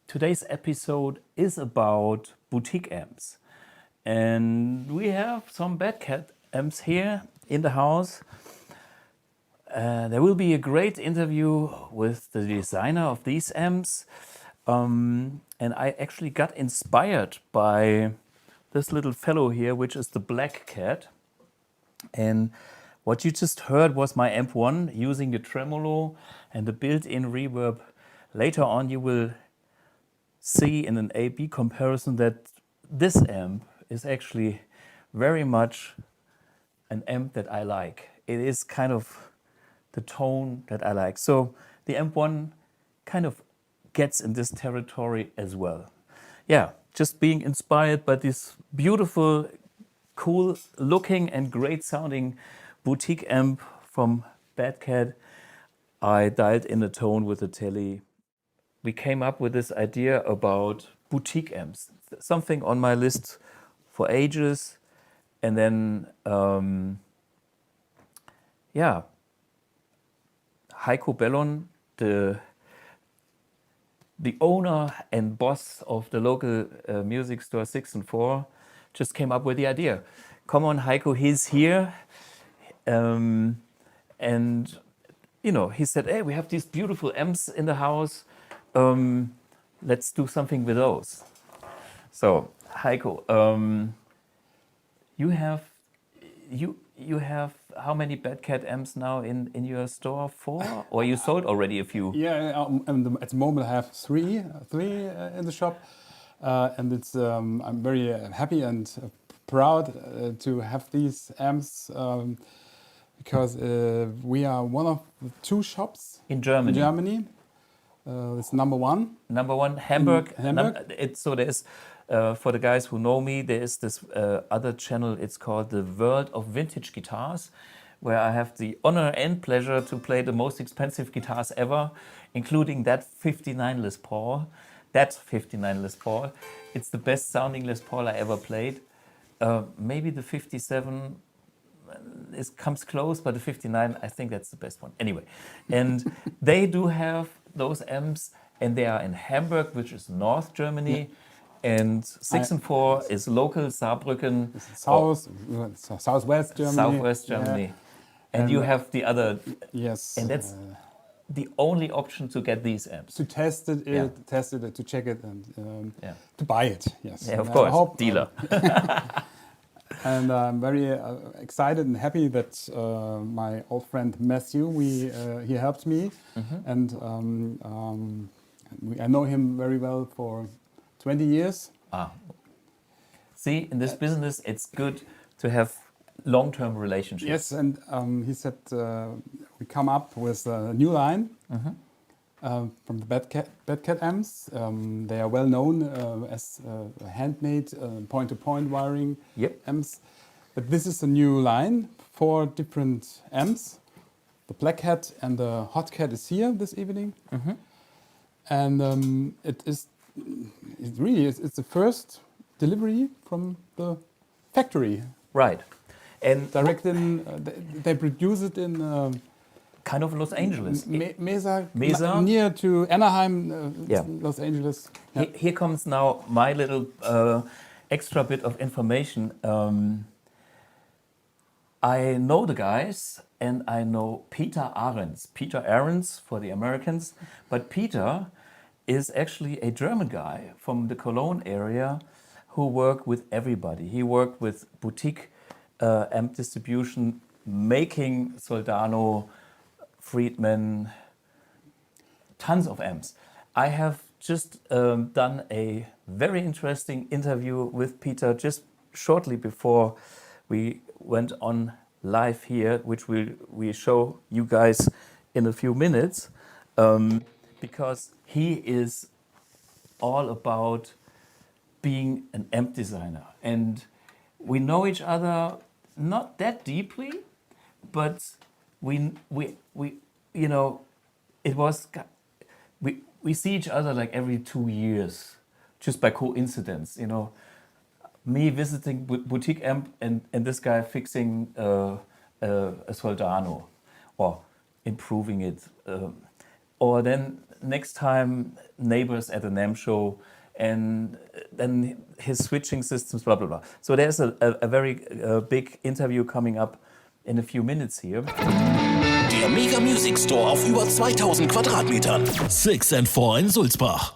Today's episode is about boutique amps. And we have some Bad Cat amps here in the house. There will be a great interview with the designer of these amps. And I actually got inspired by this little fellow here, which is the Black Cat. And what you just heard was my amp 1 using the tremolo and the built-in reverb. Later on you will see in an A-B comparison that this amp is actually very much an amp that I like. It is kind of the tone that I like. So the amp 1 kind of gets in this territory as well. Yeah, just being inspired by this beautiful, cool looking and great sounding boutique amp from Bad Cat, I dialed in a tone with the Tele. We came up with this idea about boutique amps, something on my list for ages. And then, Heiko Bellon, the owner and boss of the local music store 6+four, just came up with the idea. Come on, Heiko, he's here. And, he said, hey, we have these beautiful amps in the house. Let's do something with those. So, Heiko, you have how many Bad Cat amps now in your store? 4? Or you sold already a few? Yeah, at the moment I have three in the shop, and it's I'm very happy and proud to have these amps because we are one of the 2 shops in Germany. It's number 1. Number 1, Hamburg. Hamburg. So there's, for the guys who know me, there is this other channel. It's called The World of Vintage Guitars, where I have the honor and pleasure to play the most expensive guitars ever, including that 59 Les Paul. It's the best sounding Les Paul I ever played. Maybe the 57 comes close, but the 59, I think that's the best one. Anyway, and they do have those amps, and they are in Hamburg, which is North Germany, and 6+four is local Saarbrücken, Southwest Germany. Southwest Germany, yeah. And you have the other. Yes, and that's the only option to get these amps. To test it, to check it, and to buy it. Yes, yeah, of course, dealer. And I'm very excited and happy that my old friend Matthew, he helped me, and I know him very well for 20 years. See, in this business, it's good to have long-term relationships. Yes, and he said we come up with a new line from the Bad Cat amps. They are well known as handmade point-to-point wiring amps. But this is a new line, 4 different amps. The Black Cat and the Hot Cat is here this evening, and it's the first delivery from the factory. Right, and direct in. They produce it in. Kind of Los Angeles. Mesa, near to Anaheim, Los Angeles. Yeah. Here comes now my little extra bit of information. I know the guys, and I know Peter Ahrens for the Americans, but Peter is actually a German guy from the Cologne area who worked with everybody. He worked with boutique amp distribution, making Soldano, Friedman, tons of amps. I have just done a very interesting interview with Peter just shortly before we went on live here, which we show you guys in a few minutes, because he is all about being an amp designer. And we know each other not that deeply, but we see each other like every 2 years, just by coincidence, me visiting boutique amp and this guy fixing a Soldano or improving it, or then next time neighbors at a NAMM show, and then his switching systems, blah, blah, blah. So there's a very big interview coming up in a few minutes here. Der Mega Music Store auf über 2000 Quadratmetern. 6+4 in Sulzbach.